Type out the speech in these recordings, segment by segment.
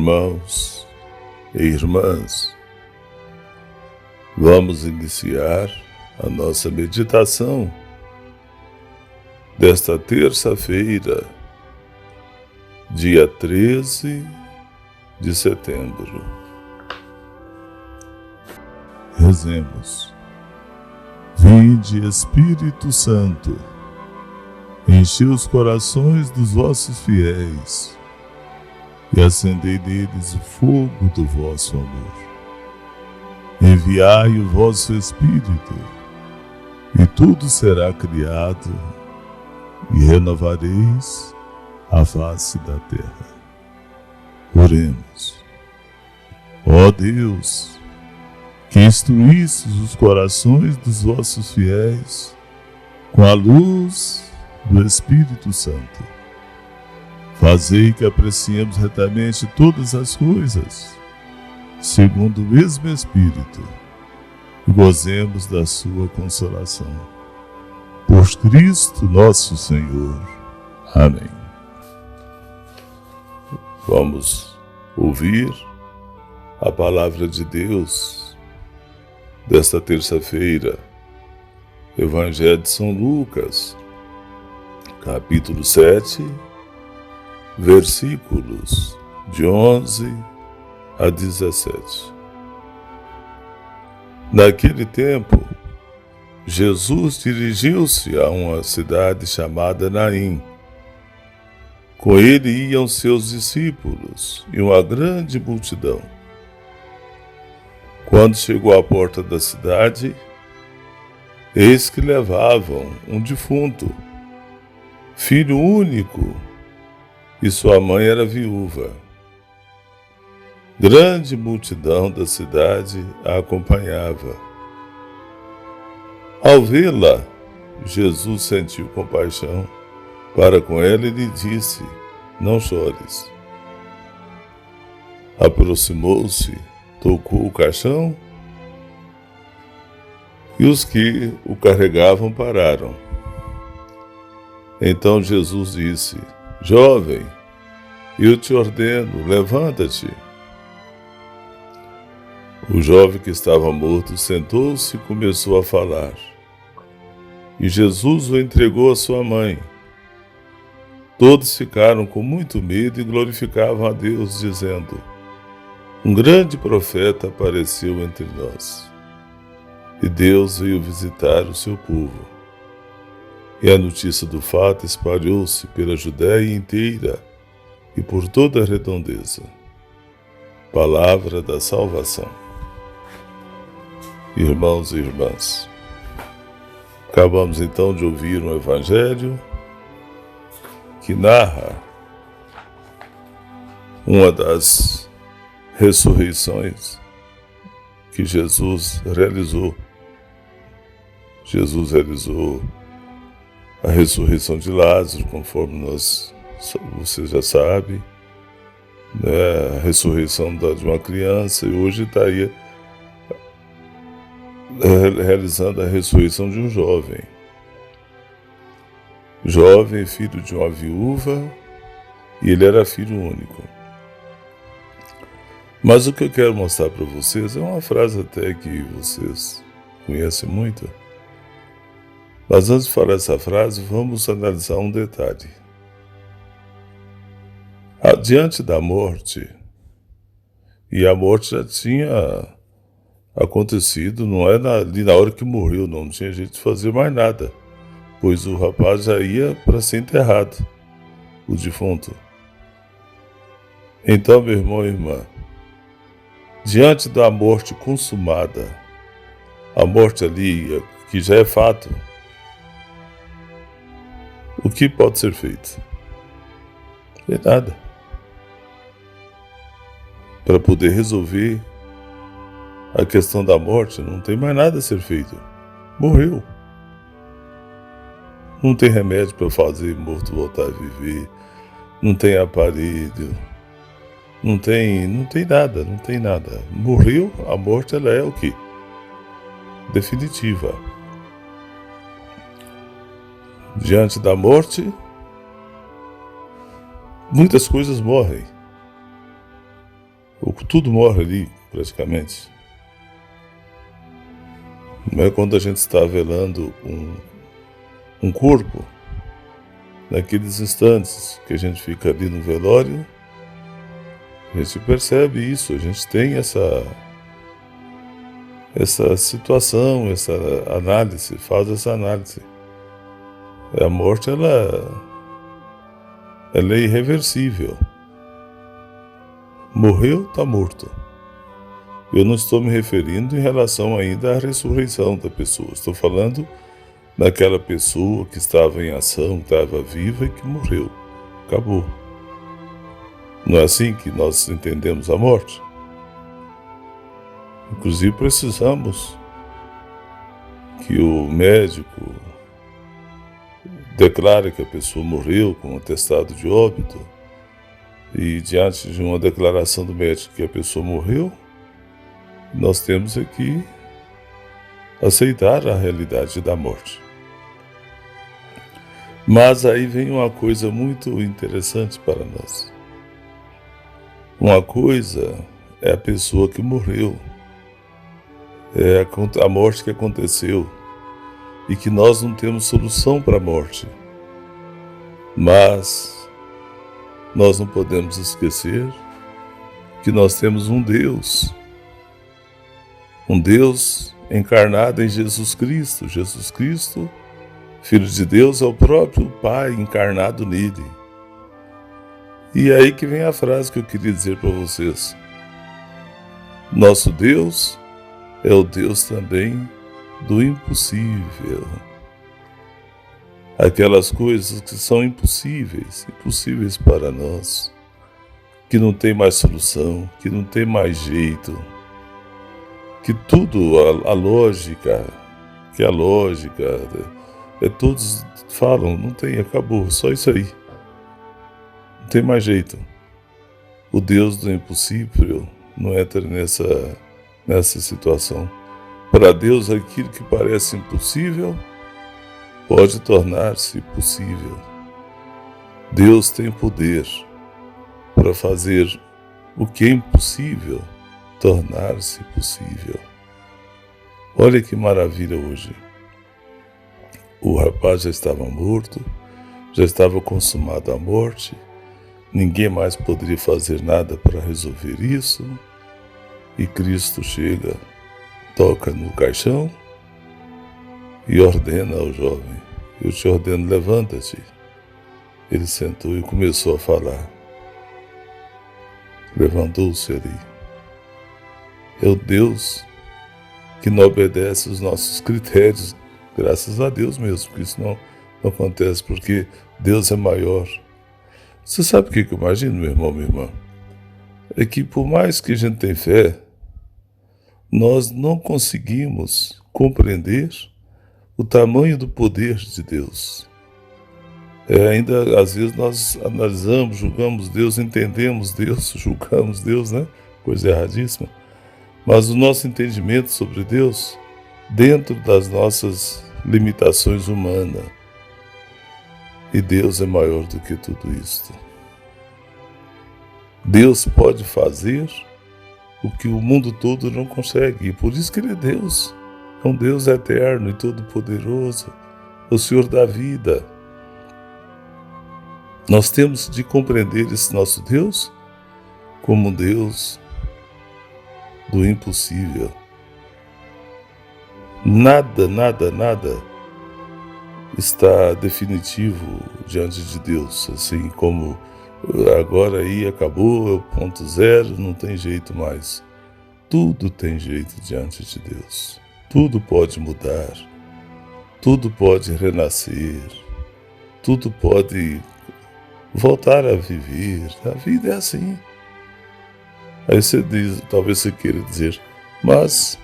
Irmãos e irmãs, vamos iniciar a nossa meditação desta terça-feira, dia 13 de setembro. Rezemos. Vinde, Espírito Santo, enche os corações dos vossos fiéis e acendei neles o fogo do vosso amor. Enviai o vosso Espírito, e tudo será criado, e renovareis a face da terra. Oremos. Ó Deus, que instruístes os corações dos vossos fiéis com a luz do Espírito Santo, fazei que apreciemos retamente todas as coisas, segundo o mesmo Espírito, e gozemos da sua consolação. Por Cristo nosso Senhor. Amém. Vamos ouvir a palavra de Deus desta terça-feira, Evangelho de São Lucas, capítulo 7, versículos de 11 a 17. Naquele tempo, Jesus dirigiu-se a uma cidade chamada Naim. Com ele iam seus discípulos e uma grande multidão. Quando chegou à porta da cidade, eis que levavam um defunto, filho único, e sua mãe era viúva. Grande multidão da cidade a acompanhava. Ao vê-la, Jesus sentiu compaixão para com ela e lhe disse: não chores. Aproximou-se, tocou o caixão, e os que o carregavam pararam. Então Jesus disse: jovem, eu te ordeno, levanta-te. O jovem que estava morto sentou-se e começou a falar. E Jesus o entregou à sua mãe. Todos ficaram com muito medo e glorificavam a Deus, dizendo: um grande profeta apareceu entre nós, e Deus veio visitar o seu povo. E a notícia do fato espalhou-se pela Judéia inteira e por toda a redondeza. Palavra da salvação. Irmãos e irmãs, acabamos então de ouvir um evangelho que narra uma das ressurreições que Jesus realizou. Jesus realizou a ressurreição de Lázaro, conforme você já sabe, né? A ressurreição de uma criança, e hoje está aí realizando a ressurreição de um jovem. Jovem, filho de uma viúva, e ele era filho único. Mas o que eu quero mostrar para vocês é uma frase até que vocês conhecem muito. Mas antes de falar essa frase, vamos analisar um detalhe. Diante da morte, e a morte já tinha acontecido, não é ali na hora que morreu, não tinha jeito de fazer mais nada, pois o rapaz já ia para ser enterrado, o defunto. Então, meu irmão e irmã, diante da morte consumada, a morte ali, que já é fato, o que pode ser feito? Não é nada. Para poder resolver a questão da morte, não tem mais nada a ser feito. Morreu. Não tem remédio para fazer morto voltar a viver. Não tem aparelho. Não tem nada. Morreu, a morte ela é o quê? Definitiva. Diante da morte, muitas coisas morrem. Tudo morre ali, praticamente. Não é quando a gente está velando um corpo, naqueles instantes que a gente fica ali no velório, a gente percebe isso, a gente tem essa situação, essa análise, faz essa análise. A morte, ela é irreversível. Morreu, está morto. Eu não estou me referindo em relação ainda à ressurreição da pessoa. Estou falando daquela pessoa que estava em ação, que estava viva e que morreu. Acabou. Não é assim que nós entendemos a morte? Inclusive precisamos que o médico declare que a pessoa morreu com um atestado de óbito, e diante de uma declaração do médico que a pessoa morreu, nós temos aqui aceitar a realidade da morte. Mas aí vem uma coisa muito interessante para nós. Uma coisa é a pessoa que morreu, é a morte que aconteceu, e que nós não temos solução para a morte. Mas nós não podemos esquecer que nós temos um Deus encarnado em Jesus Cristo. Jesus Cristo, Filho de Deus, é o próprio Pai encarnado nele. E é aí que vem a frase que eu queria dizer para vocês. Nosso Deus é o Deus também do impossível. Aquelas coisas que são impossíveis para nós, que não tem mais solução, que não tem mais jeito, que tudo, a lógica, todos falam, não tem, acabou, só isso aí. Não tem mais jeito. O Deus do impossível não entra nessa situação. Para Deus, aquilo que parece impossível pode tornar-se possível. Deus tem poder para fazer o que é impossível tornar-se possível. Olha que maravilha hoje. O rapaz já estava morto, já estava consumada a morte, ninguém mais poderia fazer nada para resolver isso, e Cristo chega, toca no caixão e ordena ao jovem: eu te ordeno, levanta-te. Ele sentou e começou a falar. Levantou-se ali. É o Deus que não obedece os nossos critérios, graças a Deus mesmo, porque isso não acontece, porque Deus é maior. Você sabe o que eu imagino, meu irmão, minha irmã? É que por mais que a gente tenha fé, nós não conseguimos compreender o tamanho do poder de Deus. Ainda às vezes nós analisamos, julgamos Deus, entendemos Deus, julgamos Deus, né? Coisa erradíssima. Mas o nosso entendimento sobre Deus, dentro das nossas limitações humanas, e Deus é maior do que tudo isto. Deus pode fazer o que o mundo todo não consegue, e por isso que Ele é Deus. É um Deus eterno e todo-poderoso, o Senhor da vida. Nós temos de compreender esse nosso Deus como um Deus do impossível. Nada está definitivo diante de Deus, assim como agora aí acabou, é o ponto zero, não tem jeito mais. Tudo tem jeito diante de Deus. Tudo pode mudar, tudo pode renascer, tudo pode voltar a viver. A vida é assim. Aí você diz, talvez você queira dizer, mas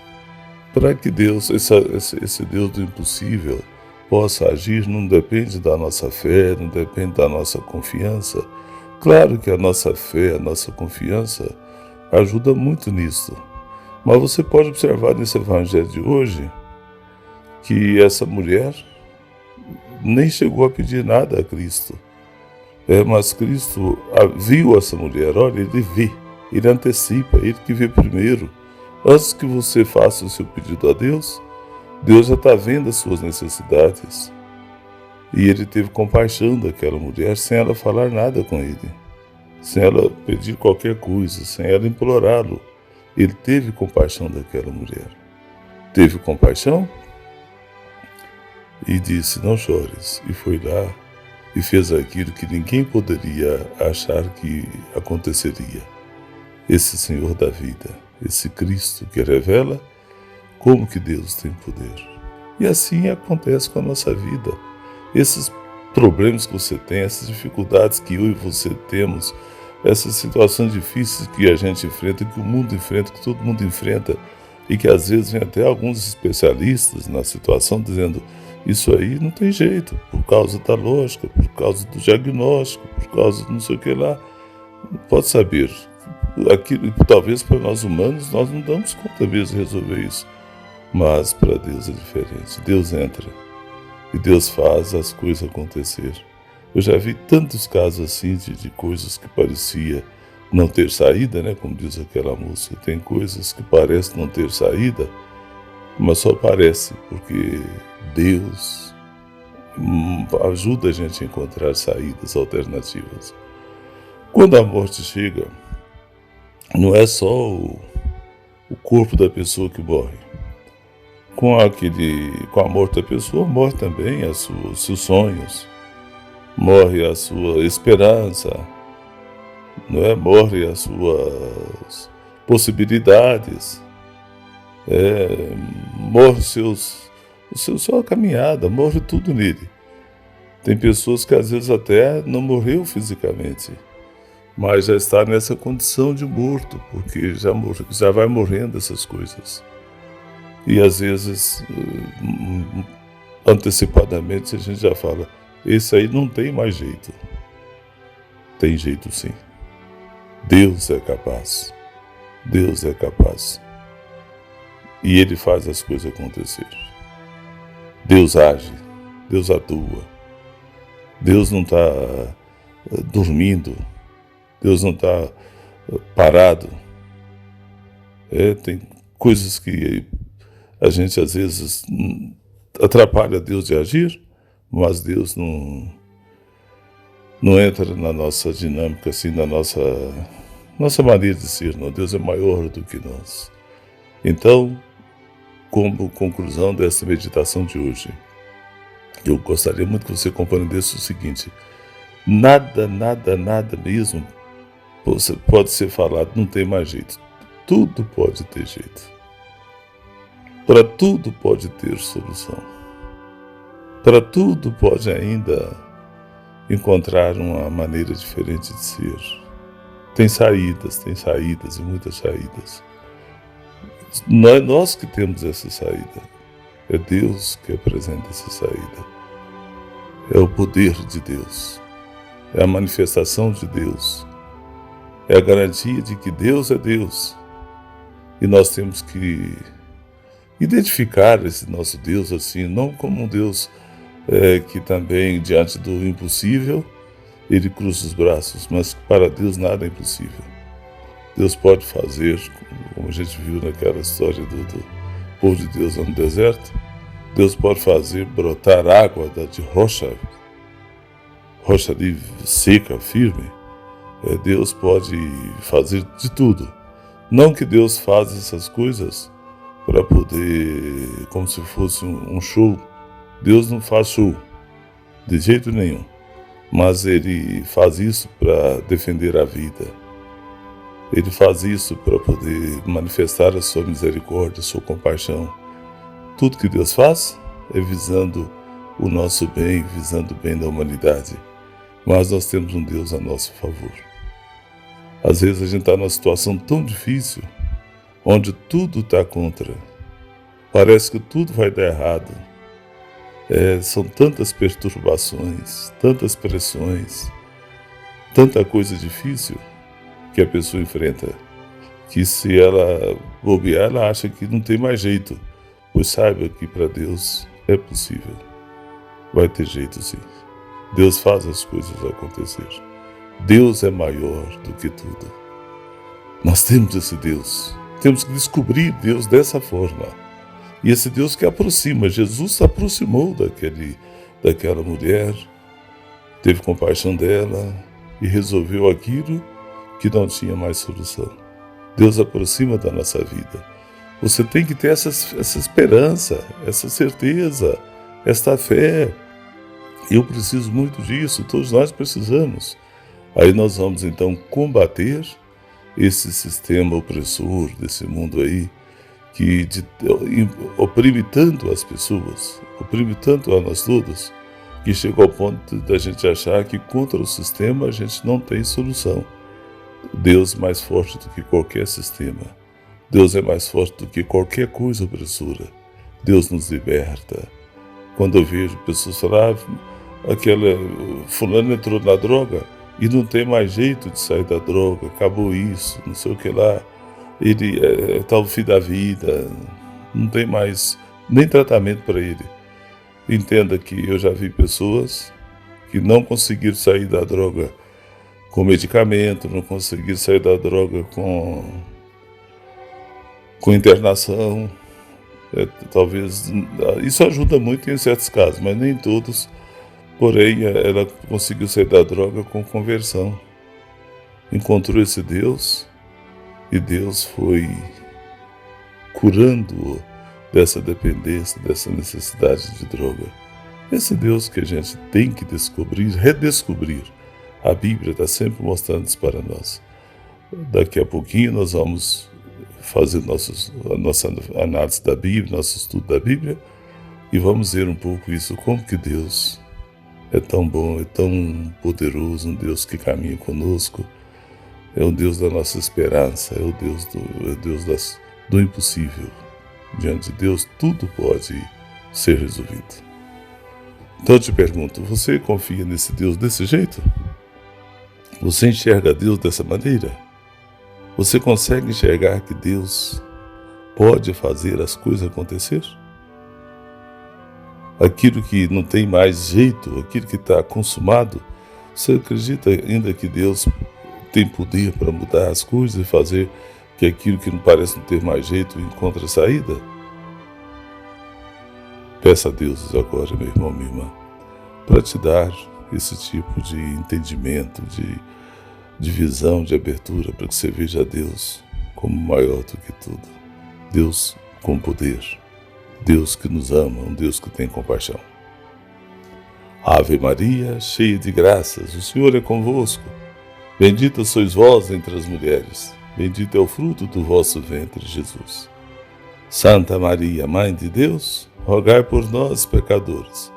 para que Deus, esse Deus do impossível, possa agir, não depende da nossa fé, não depende da nossa confiança. Claro que a nossa fé, a nossa confiança ajuda muito nisso. Mas você pode observar nesse evangelho de hoje que essa mulher nem chegou a pedir nada a Cristo. Mas Cristo viu essa mulher, olha, Ele antecipa, Ele que vê primeiro. Antes que você faça o seu pedido a Deus, Deus já está vendo as suas necessidades. E Ele teve compaixão daquela mulher sem ela falar nada com Ele, sem ela pedir qualquer coisa, sem ela implorá-lo. Ele teve compaixão daquela mulher. Teve compaixão e disse: não chores. E foi lá e fez aquilo que ninguém poderia achar que aconteceria. Esse Senhor da vida, esse Cristo que revela como que Deus tem poder. E assim acontece com a nossa vida. Esses problemas que você tem, essas dificuldades que eu e você temos, essas situações difíceis que a gente enfrenta, que o mundo enfrenta, que todo mundo enfrenta, e que às vezes vem até alguns especialistas na situação dizendo: isso aí não tem jeito, por causa da lógica, por causa do diagnóstico, por causa de não sei o que lá. Pode saber, aquilo, talvez para nós humanos nós não damos conta mesmo de resolver isso, mas para Deus é diferente. Deus entra e Deus faz as coisas acontecer. Eu já vi tantos casos assim de coisas que parecia não ter saída, né? Como diz aquela música, tem coisas que parecem não ter saída, mas só parece, porque Deus ajuda a gente a encontrar saídas alternativas. Quando a morte chega, não é só o corpo da pessoa que morre. Com a morte da pessoa, morre também os seus sonhos, morre a sua esperança, não é? Morre as suas possibilidades, morre sua caminhada, morre tudo nele. Tem pessoas que às vezes até não morreu fisicamente, mas já está nessa condição de morto, porque já vai morrendo essas coisas. E às vezes, antecipadamente, a gente já fala: esse aí não tem mais jeito. Tem jeito sim. Deus é capaz. Deus é capaz. E Ele faz as coisas acontecer. Deus age. Deus atua. Deus não está dormindo. Deus não está parado. Tem coisas que a gente às vezes atrapalha Deus de agir, mas Deus não entra na nossa dinâmica, assim, na nossa maneira de ser. Não. Deus é maior do que nós. Então, como conclusão dessa meditação de hoje, eu gostaria muito que você compreendesse o seguinte: nada mesmo pode ser falado, não tem mais jeito. Tudo pode ter jeito. Para tudo pode ter solução. Para tudo pode ainda encontrar uma maneira diferente de ser. Tem saídas e muitas saídas. Não é nós que temos essa saída. É Deus que apresenta essa saída. É o poder de Deus. É a manifestação de Deus. É a garantia de que Deus é Deus. E nós temos que identificar esse nosso Deus assim, não como um Deus que também, diante do impossível, Ele cruza os braços, mas para Deus nada é impossível. Deus pode fazer, como a gente viu naquela história do povo de Deus no deserto, Deus pode fazer brotar água de rocha ali seca, firme. Deus pode fazer de tudo. Não que Deus faz essas coisas para poder, como se fosse um show. Deus não faz show, de jeito nenhum. Mas Ele faz isso para defender a vida. Ele faz isso para poder manifestar a sua misericórdia, a sua compaixão. Tudo que Deus faz é visando o nosso bem, visando o bem da humanidade. Mas nós temos um Deus a nosso favor. Às vezes a gente está numa situação tão difícil, onde tudo está contra. Parece que tudo vai dar errado. São tantas perturbações, tantas pressões, tanta coisa difícil que a pessoa enfrenta, que se ela bobear, ela acha que não tem mais jeito. Pois saiba que para Deus é possível. Vai ter jeito sim. Deus faz as coisas acontecer. Deus é maior do que tudo. Nós temos esse Deus. Temos que descobrir Deus dessa forma. E esse Deus que aproxima. Jesus se aproximou daquela mulher, teve compaixão dela e resolveu aquilo que não tinha mais solução. Deus aproxima da nossa vida. Você tem que ter essa esperança, essa certeza, esta fé. Eu preciso muito disso, todos nós precisamos. Aí nós vamos então combater esse sistema opressor desse mundo aí, que oprime tanto as pessoas, oprime tanto a nós todos, que chega ao ponto da gente achar que contra o sistema a gente não tem solução. Deus é mais forte do que qualquer sistema. Deus é mais forte do que qualquer coisa opressora. Deus nos liberta. Quando eu vejo pessoas falar, aquela fulano entrou na droga e não tem mais jeito de sair da droga, acabou isso, não sei o que lá, ele está o fim da vida, não tem mais nem tratamento para ele. Entenda que eu já vi pessoas que não conseguiram sair da droga com medicamento, não conseguiram sair da droga com internação. Talvez isso ajuda muito em certos casos, mas nem todos. Porém, ela conseguiu sair da droga com conversão. Encontrou esse Deus e Deus foi curando-o dessa dependência, dessa necessidade de droga. Esse Deus que a gente tem que descobrir, redescobrir. A Bíblia está sempre mostrando isso para nós. Daqui a pouquinho nós vamos fazer a nossa análise da Bíblia, nosso estudo da Bíblia, e vamos ver um pouco isso, como que Deus é tão bom, é tão poderoso, um Deus que caminha conosco, é o Deus da nossa esperança, é o Deus do impossível. Diante de Deus, tudo pode ser resolvido. Então eu te pergunto, você confia nesse Deus desse jeito? Você enxerga Deus dessa maneira? Você consegue enxergar que Deus pode fazer as coisas acontecer? Aquilo que não tem mais jeito, aquilo que está consumado, você acredita ainda que Deus tem poder para mudar as coisas e fazer que aquilo que não parece não ter mais jeito encontre saída? Peça a Deus agora, meu irmão, minha irmã, para te dar esse tipo de entendimento, de visão, de abertura, para que você veja a Deus como maior do que tudo. Deus com poder. Deus que nos ama, um Deus que tem compaixão. Ave Maria, cheia de graças, o Senhor é convosco. Bendita sois vós entre as mulheres, bendito é o fruto do vosso ventre, Jesus. Santa Maria, Mãe de Deus, rogai por nós, pecadores,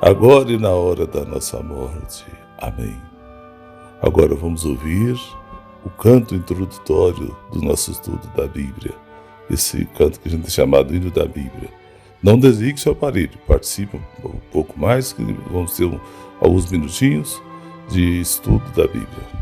agora e na hora da nossa morte. Amém. Agora vamos ouvir o canto introdutório do nosso estudo da Bíblia, esse canto que a gente tem chamado Hino da Bíblia. Não desligue seu aparelho, participe um pouco mais, que vamos ter alguns minutinhos de estudo da Bíblia.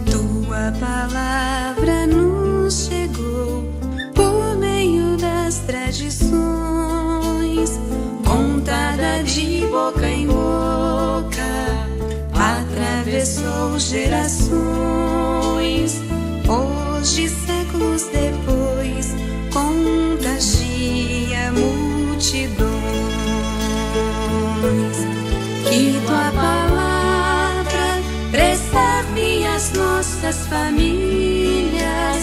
Tua palavra nos chegou por meio das tradições, contada de boca em boca, atravessou gerações. Hoje, séculos depois, contagia multidões. Que tua palavra preserve as nossas famílias,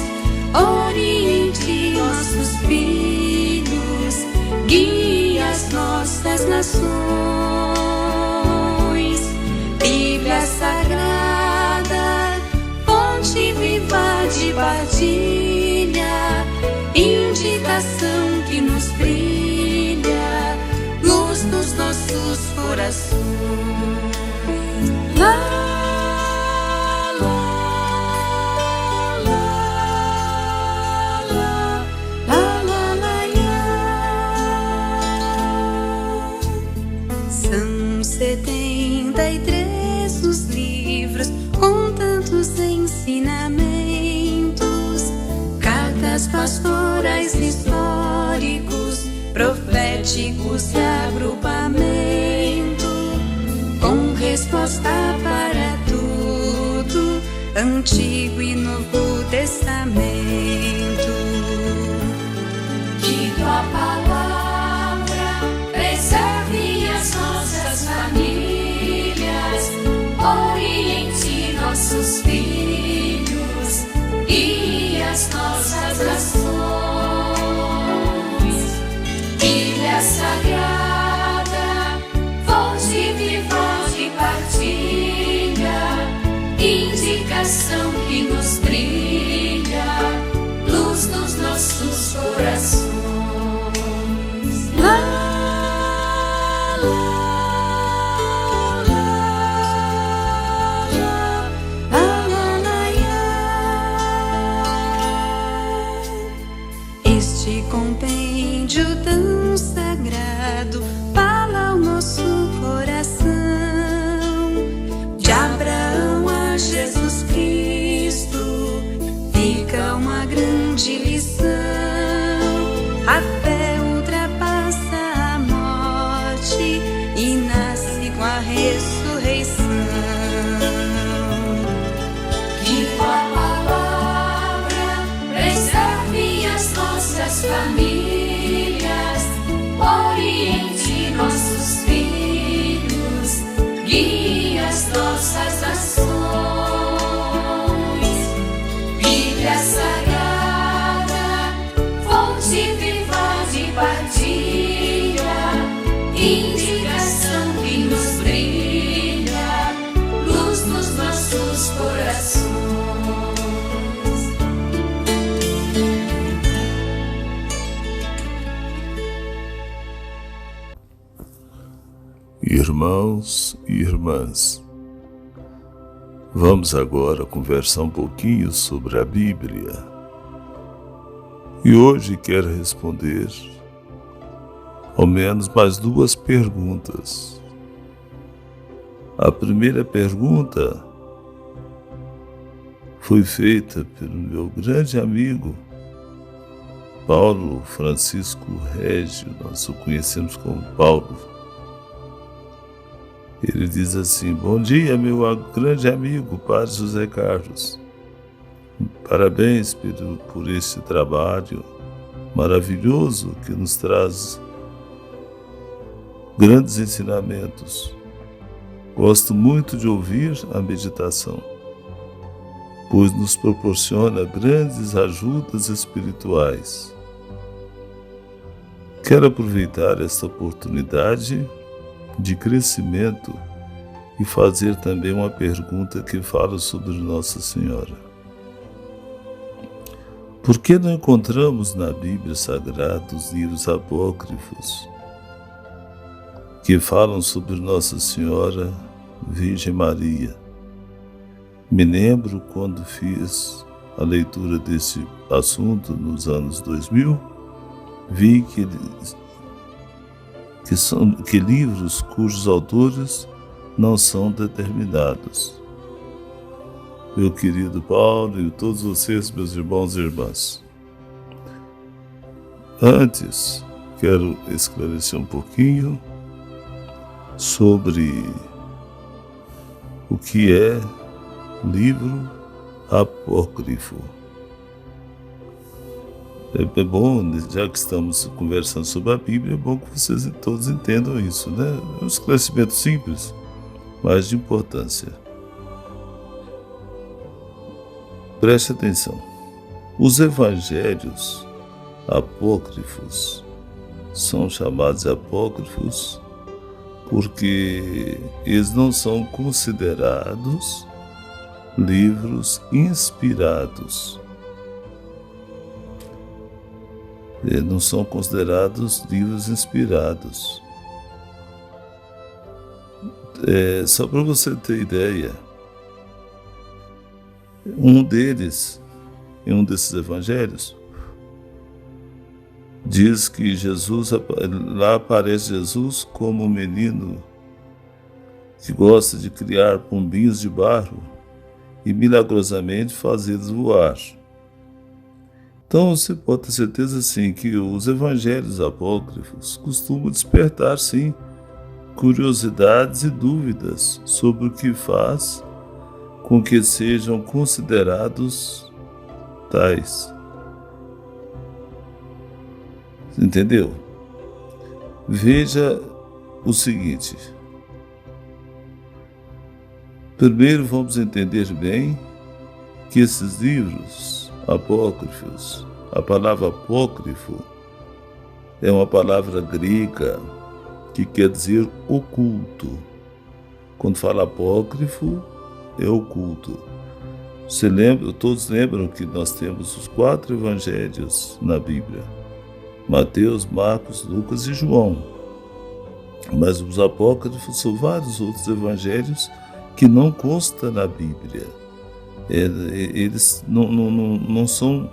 oriente nossos filhos, guie as nossas nações. Bíblia Sagrada, fonte viva de partilha, indicação que nos brilha, luz dos nossos corações. São 73 os livros poemas pastorais históricos, proféticos de agrupamento, com resposta para tudo, Antigo e Novo Testamento. Que tua palavra preserve as nossas famílias, oriente nossos filhos e as nossas nações. Bíblia Sagrada, fonte viva de partilha, indicação que nos brilha, luz nos nossos corações. Este compêndio tão sagrado fala ao nosso coração, de Abraão a Jesus Cristo, fica uma grande lição. A fé ultrapassa a morte e nasce com a ressurreição. Que tua palavra preserve as nossas famílias, oriente nossos filhos, guie as nossas nações. Bíblia Sagrada, fonte viva de partilha, indicação que nos brilha, luz nos nossos corações. Irmãos e irmãs, vamos agora conversar um pouquinho sobre a Bíblia. E hoje quero responder ao menos mais duas perguntas. A primeira pergunta foi feita pelo meu grande amigo Paulo Francisco Régio, nós o conhecemos como Paulo. Ele diz assim: bom dia, meu grande amigo Padre José Carlos. Parabéns por este trabalho maravilhoso que nos traz grandes ensinamentos. Gosto muito de ouvir a meditação, pois nos proporciona grandes ajudas espirituais. Quero aproveitar esta oportunidade de crescimento e fazer também uma pergunta que fala sobre Nossa Senhora. Por que não encontramos na Bíblia Sagrada os livros apócrifos que falam sobre Nossa Senhora Virgem Maria? Me lembro quando fiz a leitura desse assunto nos anos 2000, vi que livros cujos autores não são determinados. Meu querido Paulo e todos vocês, meus irmãos e irmãs, antes quero esclarecer um pouquinho sobre o que é livro apócrifo. É bom, já que estamos conversando sobre a Bíblia, é bom que vocês todos entendam isso, né? É um esclarecimento simples, mas de importância. Preste atenção. Os evangelhos apócrifos são chamados apócrifos porque eles não são considerados livros inspirados. Não são considerados livros inspirados. Só para você ter ideia, um desses evangelhos, diz que lá aparece Jesus como um menino que gosta de criar pombinhos de barro e milagrosamente fazê-los voar. Então você pode ter certeza sim que os evangelhos apócrifos costumam despertar sim curiosidades e dúvidas sobre o que faz com que sejam considerados tais. Entendeu? Veja o seguinte. Primeiro vamos entender bem que esses livros apócrifos, a palavra apócrifo é uma palavra grega que quer dizer oculto. Quando fala apócrifo, é oculto. Todos lembram que nós temos os 4 evangelhos na Bíblia: Mateus, Marcos, Lucas e João. Mas os apócrifos são vários outros evangelhos que não constam na Bíblia. Eles não são,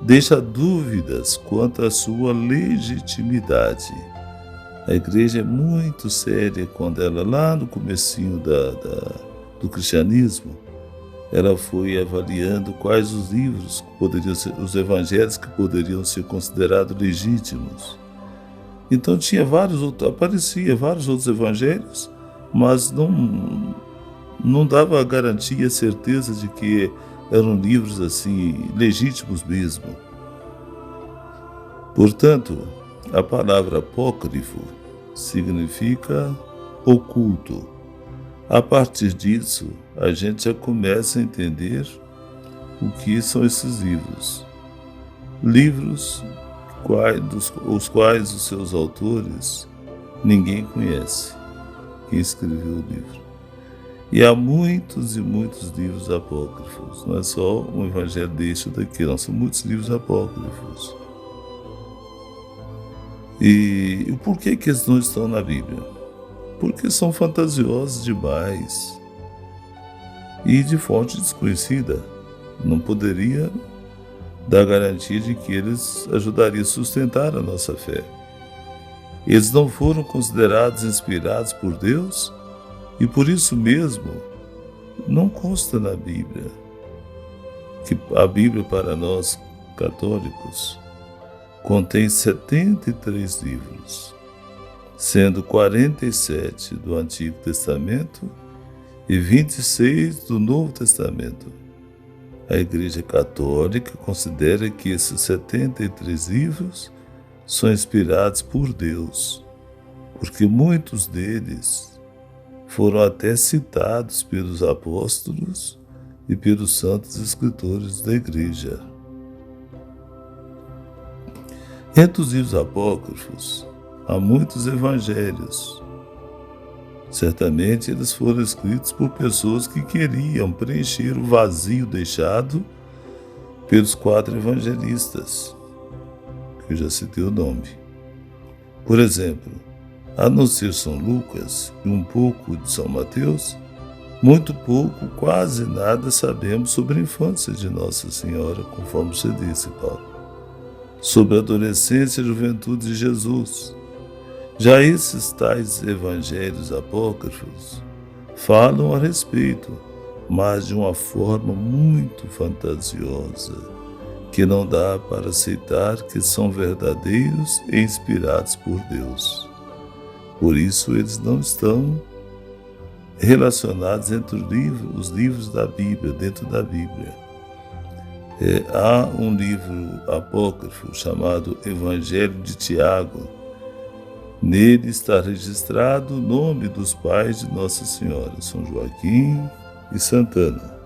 deixa dúvidas quanto à sua legitimidade. A igreja é muito séria quando ela, lá no comecinho do cristianismo, ela foi avaliando quais os livros que poderiam ser, os evangelhos que poderiam ser considerados legítimos. Então aparecia vários outros evangelhos, mas não dava a garantia, a certeza de que eram livros assim legítimos mesmo. Portanto, a palavra apócrifo significa oculto. A partir disso, a gente já começa a entender o que são esses livros. Livros os quais os seus autores ninguém conhece, quem escreveu o livro. E há muitos e muitos livros apócrifos, não é só um evangelho deste ou daquele, não, são muitos livros apócrifos. E por que eles não estão na Bíblia? Porque são fantasiosos demais e de fonte desconhecida. Não poderia dar garantia de que eles ajudariam a sustentar a nossa fé. Eles não foram considerados inspirados por Deus e por isso mesmo não consta na Bíblia. Que a Bíblia para nós católicos contém 73 livros, sendo 47 do Antigo Testamento e 26 do Novo Testamento. A Igreja Católica considera que esses 73 livros são inspirados por Deus, porque muitos deles foram até citados pelos apóstolos e pelos santos escritores da Igreja. Entre os livros apócrifos, há muitos evangelhos. Certamente eles foram escritos por pessoas que queriam preencher o vazio deixado pelos 4 evangelistas, que eu já citei o nome. Por exemplo, a não ser São Lucas e um pouco de São Mateus, muito pouco, quase nada sabemos sobre a infância de Nossa Senhora, conforme você disse, Paulo. Sobre a adolescência e juventude de Jesus. Já esses tais evangelhos apócrifos falam a respeito, mas de uma forma muito fantasiosa, que não dá para aceitar que são verdadeiros e inspirados por Deus. Por isso eles não estão relacionados entre os livros da Bíblia, dentro da Bíblia. Há um livro apócrifo chamado Evangelho de Tiago. Nele está registrado o nome dos pais de Nossa Senhora, São Joaquim e Santana,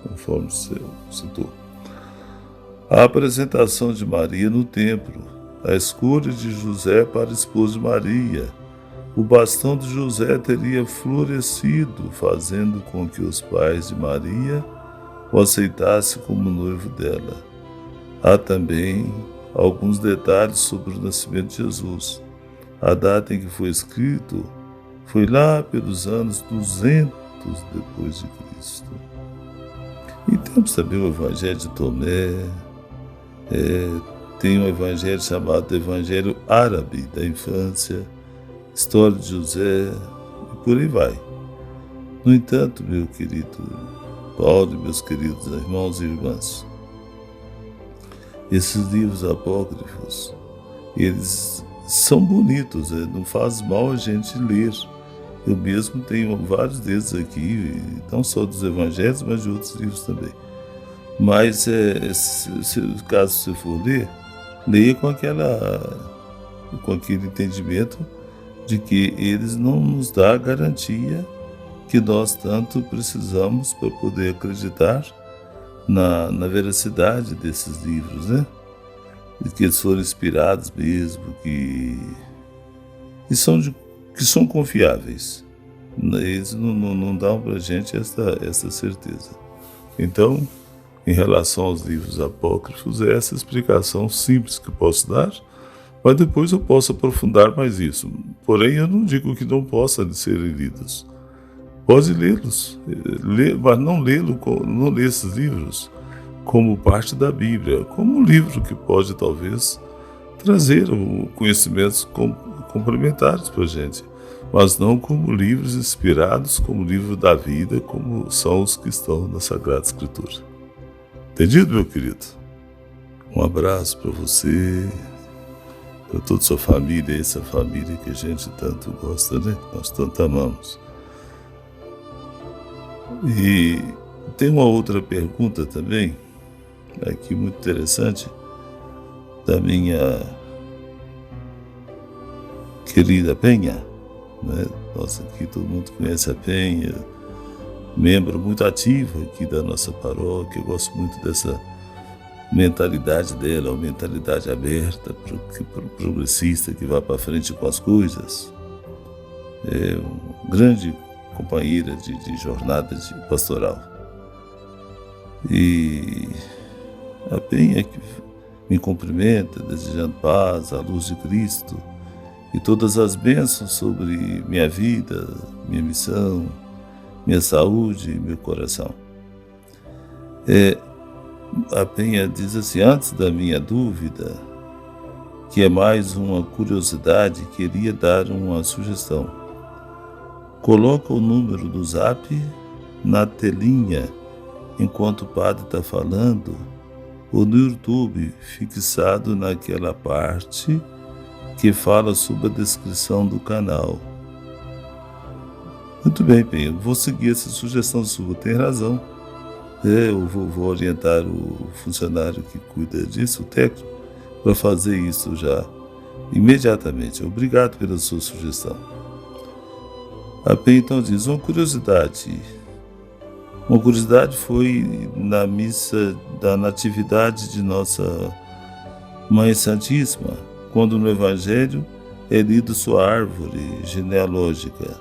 conforme você citou. A apresentação de Maria no templo, a escolha de José para esposa de Maria, o bastão de José teria florescido, fazendo com que os pais de Maria o aceitassem como noivo dela. Há também alguns detalhes sobre o nascimento de Jesus. A data em que foi escrito foi lá pelos anos 200 depois de Cristo. E temos também o Evangelho de Tomé, tem um evangelho chamado Evangelho Árabe da infância, história de José e por aí vai. No entanto, meu querido Paulo e meus queridos irmãos e irmãs, Esses livros apócrifos, eles são bonitos, não faz mal a gente ler. Eu mesmo tenho vários deles aqui, não só dos evangelhos, mas de outros livros também. Mas, caso você for ler, leia com aquele entendimento de que eles não nos dão a garantia que nós tanto precisamos para poder acreditar na veracidade desses livros, né? De que eles foram inspirados mesmo, que são confiáveis. Eles não dão para a gente essa certeza. Então, em relação aos livros apócrifos, é essa explicação simples que eu posso dar, mas depois eu posso aprofundar mais isso. Porém, eu não digo que não possam ser lidos. Pode lê-los, mas não ler esses livros como parte da Bíblia, como um livro que pode talvez trazer conhecimentos complementares para a gente, mas não como livros inspirados, como livro da vida, como são os que estão na Sagrada Escritura. Entendido, meu querido? Um abraço para você, para toda a sua família, essa família que a gente tanto gosta, né? Nós tanto amamos. E tem uma outra pergunta também, aqui muito interessante, da minha querida Penha, né? Nossa, aqui todo mundo conhece a Penha, membro muito ativo aqui da nossa paróquia. Eu gosto muito dessa mentalidade dela, uma mentalidade aberta, progressista, que vai para frente com as coisas. É uma grande companheira de jornada de pastoral. E a Penha que me cumprimenta, desejando paz, a luz de Cristo e todas as bênçãos sobre minha vida, minha missão, minha saúde e meu coração. A Penha diz assim: antes da minha dúvida, que é mais uma curiosidade, queria dar uma sugestão. Coloca o número do Zap na telinha enquanto o padre está falando, ou no YouTube, fixado naquela parte que fala sobre a descrição do canal. Muito bem, Penha, vou seguir essa sugestão sua, tem razão. Eu vou orientar o funcionário que cuida disso, o técnico, para fazer isso já imediatamente. Obrigado pela sua sugestão. A Penha então diz: uma curiosidade foi na missa da Natividade de Nossa Mãe Santíssima, quando no Evangelho é lido sua árvore genealógica,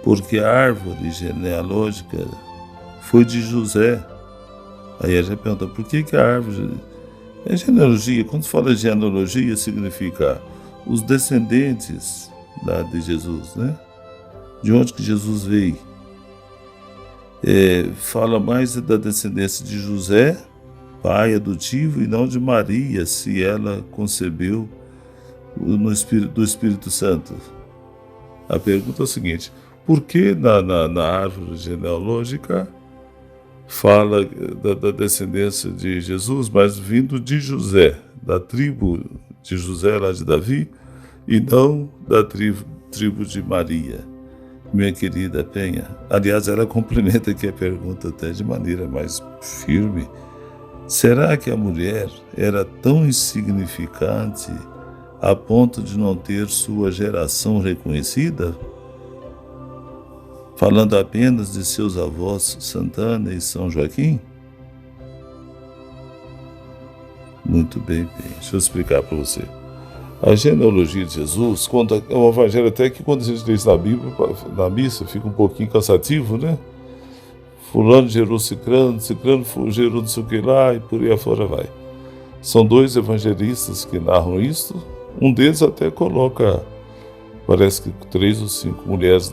porque a árvore genealógica foi de José. Aí a gente pergunta: por que a árvore é genealogia? Quando se fala de genealogia, significa os descendentes lá de Jesus, né? De onde que Jesus veio. Fala mais da descendência de José, pai adotivo, e não de Maria, se ela concebeu do Espírito Santo. A pergunta é a seguinte: por que na árvore genealógica fala da descendência de Jesus, mas vindo de José, da tribo de José lá de Davi, e não da tribo de Maria? Minha querida Penha, aliás, ela complementa aqui a pergunta até de maneira mais firme. Será que a mulher era tão insignificante a ponto de não ter sua geração reconhecida? Falando apenas de seus avós Santana e São Joaquim? Muito bem, Penha. Deixa eu explicar para você. A genealogia de Jesus conta, é um evangelho até que quando a gente lê isso na Bíblia, na missa, fica um pouquinho cansativo, né? Fulano gerou Cicrano, Cicrano gerou não sei o que lá, e por aí afora vai. São dois evangelistas que narram isto. Um deles até coloca, parece que 3 ou 5 mulheres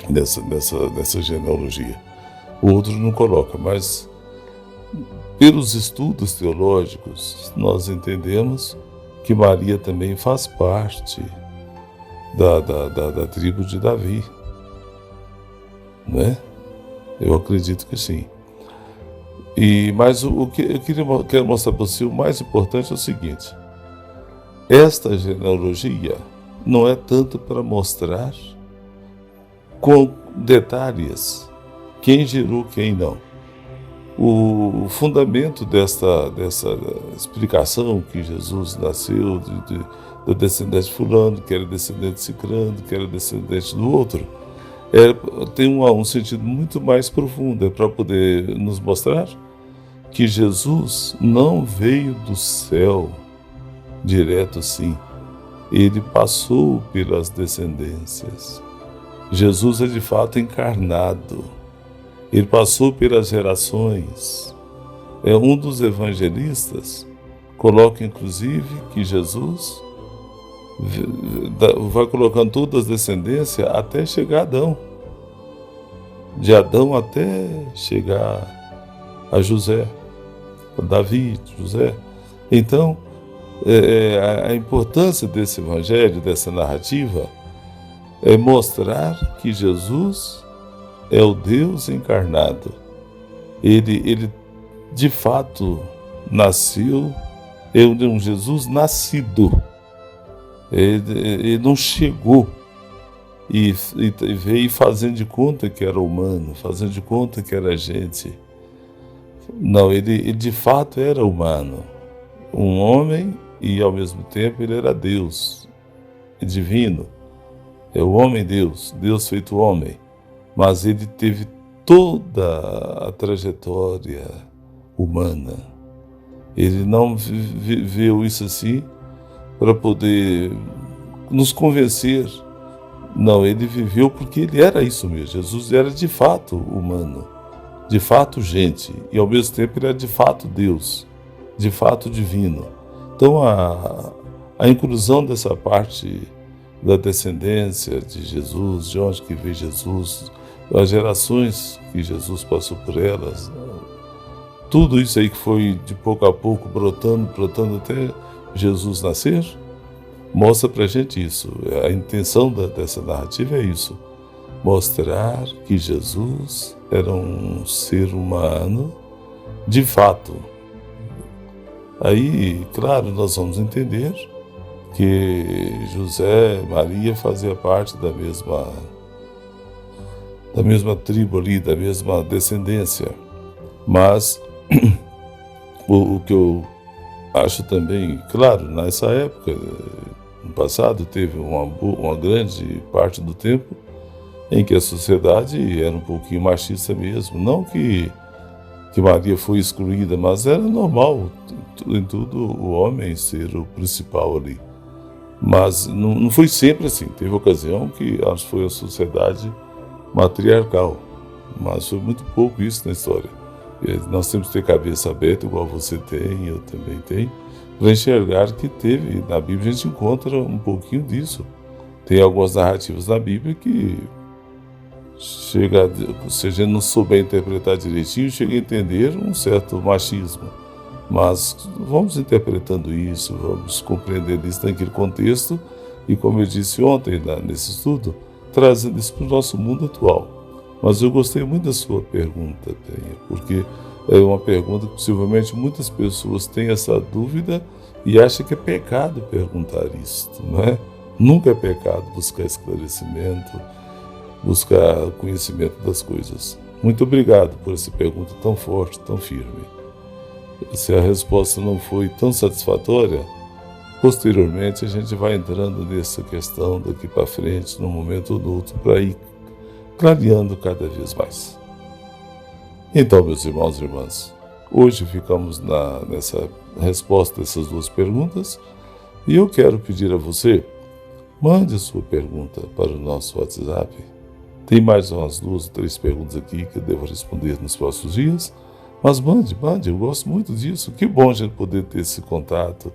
nessa genealogia. O outro não coloca, mas pelos estudos teológicos, nós entendemos que Maria também faz parte da tribo de Davi, não é? Eu acredito que sim. Mas o que eu quero mostrar para você, o mais importante é o seguinte: esta genealogia não é tanto para mostrar com detalhes quem gerou quem não. O fundamento dessa explicação que Jesus nasceu do descendente de fulano, que era descendente de cicrano, que era descendente do outro, tem um sentido muito mais profundo, é para poder nos mostrar que Jesus não veio do céu direto assim, ele passou pelas descendências. Jesus é de fato encarnado, ele passou pelas gerações. Um dos evangelistas coloca inclusive que Jesus vai colocando todas as descendências até chegar a Adão, de Adão até chegar a José, a Davi, José. Então, a importância desse evangelho, dessa narrativa, é mostrar que Jesus é o Deus encarnado. Ele de fato nasceu, é um Jesus nascido. Ele não chegou e veio fazendo de conta que era humano, fazendo de conta que era gente. Não, ele de fato era humano, um homem, e ao mesmo tempo ele era Deus, divino. É o homem-Deus, Deus feito homem. Mas ele teve toda a trajetória humana. Ele não viveu isso assim para poder nos convencer. Não, ele viveu porque ele era isso mesmo. Jesus era de fato humano, de fato gente, e ao mesmo tempo ele era de fato Deus, de fato divino. Então a inclusão dessa parte da descendência de Jesus, de onde que veio Jesus, as gerações que Jesus passou por elas, tudo isso aí que foi de pouco a pouco brotando até Jesus nascer, mostra pra gente isso. A intenção dessa narrativa é isso: mostrar que Jesus era um ser humano de fato. Aí, claro, nós vamos entender que José e Maria faziam parte da mesma tribo ali, da mesma descendência. Mas o que eu acho também, claro, nessa época, no passado, teve uma grande parte do tempo em que a sociedade era um pouquinho machista mesmo. Não que Maria foi excluída, mas era normal em tudo o homem ser o principal ali. Mas não foi sempre assim. Teve ocasião que acho que foi a sociedade matriarcal, mas foi muito pouco isso na história. Nós temos que ter cabeça aberta, igual você tem, eu também tenho, para enxergar que teve, na Bíblia a gente encontra um pouquinho disso. Tem algumas narrativas na Bíblia que se a gente não souber interpretar direitinho, chega a entender um certo machismo. Mas vamos interpretando isso, vamos compreendendo isso naquele contexto e, como eu disse ontem nesse estudo, trazendo isso para o nosso mundo atual. Mas eu gostei muito da sua pergunta, Penha, porque é uma pergunta que possivelmente muitas pessoas têm essa dúvida e acham que é pecado perguntar isso, não é? Nunca é pecado buscar esclarecimento, buscar conhecimento das coisas. Muito obrigado por essa pergunta tão forte, tão firme. Se a resposta não foi tão satisfatória, posteriormente a gente vai entrando nessa questão daqui para frente, num momento ou no outro, para ir clareando cada vez mais. Então, meus irmãos e irmãs, hoje ficamos nessa resposta dessas duas perguntas e eu quero pedir a você, mande a sua pergunta para o nosso WhatsApp. Tem mais umas 2 ou 3 perguntas aqui que eu devo responder nos próximos dias. Mas mande, eu gosto muito disso. Que bom a gente poder ter esse contato,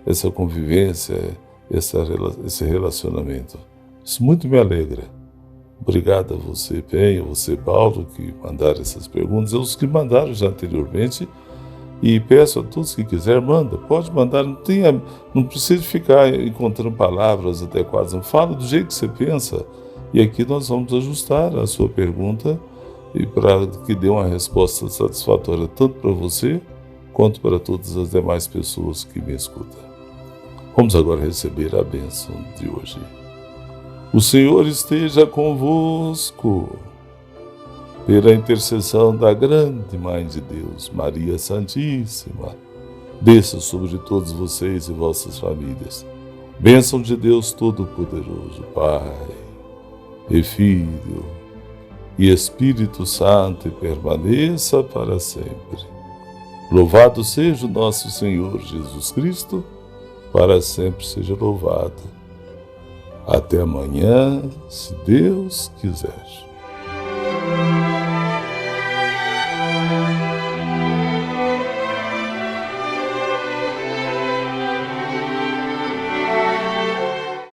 essa convivência, esse relacionamento. Isso muito me alegra. Obrigado a você, Penha, você, Paulo, que mandaram essas perguntas, os que mandaram já anteriormente. E peço a todos que quiserem, pode mandar, não precisa ficar encontrando palavras adequadas, não fala do jeito que você pensa. E aqui nós vamos ajustar a sua pergunta e para que dê uma resposta satisfatória tanto para você quanto para todas as demais pessoas que me escutam. Vamos agora receber a bênção de hoje. O Senhor esteja convosco. Pela intercessão da grande Mãe de Deus, Maria Santíssima, desça sobre todos vocês e vossas famílias. Bênção de Deus Todo-Poderoso, Pai e Filho e Espírito Santo, e permaneça para sempre. Louvado seja o nosso Senhor Jesus Cristo, para sempre seja louvado. Até amanhã, se Deus quiser.